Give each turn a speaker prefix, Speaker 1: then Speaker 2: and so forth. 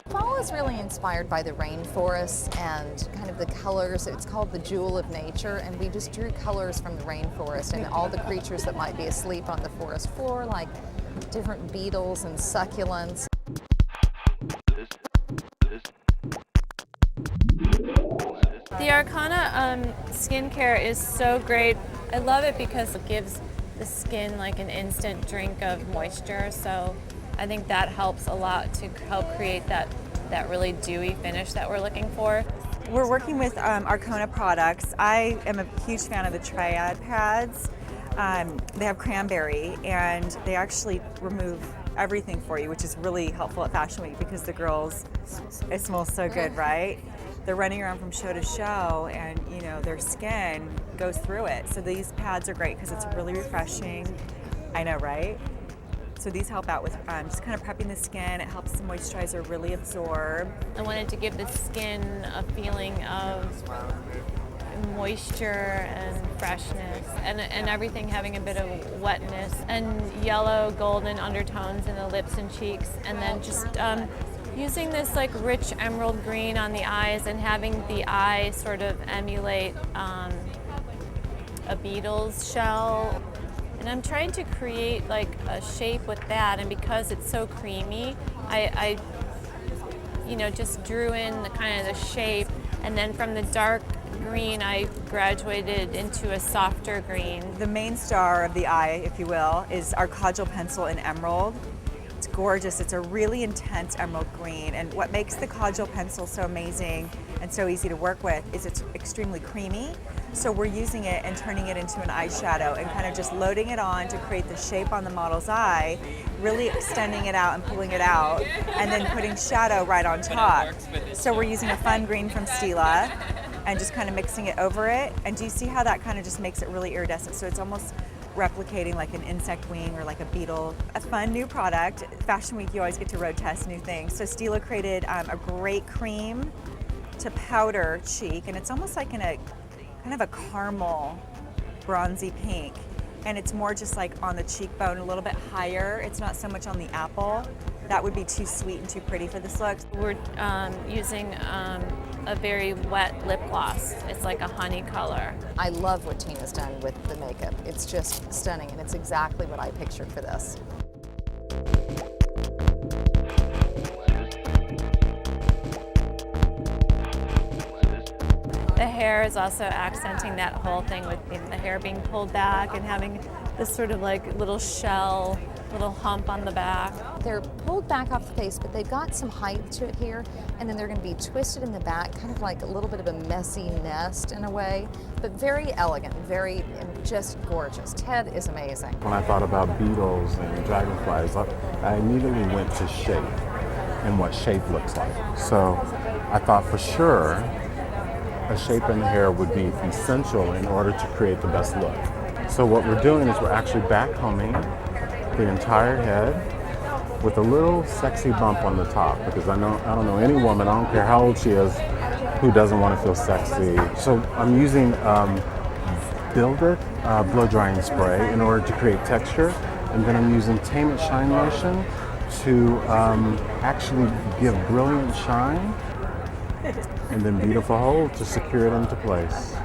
Speaker 1: Fall is really inspired by the rainforests and kind of the colors. It's called the jewel of nature, and we just drew colors from the rainforest and all the creatures that might be asleep on the forest floor, like different beetles and succulents.
Speaker 2: The Arcana skincare is so great. I love it because it gives the skin like an instant drink of moisture, so I think that helps a lot to help create that really dewy finish that we're looking for.
Speaker 3: We're working with Arcana products. I am a huge fan of the Triad pads. They have cranberry, and they actually remove everything for you, which is really helpful at Fashion Week because the girls, it smells so good, right? They're running around from show to show, and you know their skin goes through it. So these pads are great because it's really refreshing. I know, right? So these help out with just kind of prepping the skin. It helps the moisturizer really absorb.
Speaker 2: I wanted to give the skin a feeling of moisture and freshness, and everything having a bit of wetness, and yellow golden undertones in the lips and cheeks, and then just using this like rich emerald green on the eyes and having the eye sort of emulate a beetle's shell. And I'm trying to create like a shape with that, and because it's so creamy, I just drew in the kind of the shape, and then from the dark green I graduated into a softer green.
Speaker 3: The main star of the eye, if you will, is our Cudgel pencil in emerald. It's gorgeous. It's a really intense emerald green, and what makes the Cudgel pencil so amazing and so easy to work with is it's extremely creamy. So we're using it and turning it into an eyeshadow and kind of just loading it on to create the shape on the model's eye, really extending it out and pulling it out, and then putting shadow right on top. So we're using a fun green from Stila and just kind of mixing it over it. And do you see how that kind of just makes it really iridescent? So it's almost replicating like an insect wing or like a beetle. A fun new product. Fashion Week, you always get to road test new things. So Stila created a great cream to powder cheek, and it's almost like in a kind of a caramel bronzy pink, and it's more just like on the cheekbone, a little bit higher. It's not so much on the apple. That would be too sweet and too pretty for this look.
Speaker 2: We're using a very wet lip gloss. It's like a honey color.
Speaker 1: I love what Tina's done with the makeup. It's just stunning, and it's exactly what I pictured for this.
Speaker 2: The hair is also accenting that whole thing with the hair being pulled back and having this sort of like little shell, little hump on the back.
Speaker 1: They're pulled back off the face, but they've got some height to it here, and then they're going to be twisted in the back, kind of like a little bit of a messy nest in a way, but very elegant, very just gorgeous. Ted is amazing.
Speaker 4: When I thought about beetles and dragonflies, I immediately went to shape and what shape looks like. So I thought for sure a shape in the hair would be essential in order to create the best look. So what we're doing is we're actually backcombing the entire head with a little sexy bump on the top, because I don't know any woman, I don't care how old she is, who doesn't want to feel sexy. So I'm using Build It blow drying spray in order to create texture, and then I'm using Tame It Shine Lotion to actually give brilliant shine, and then Beautiful Hold to secure it into place.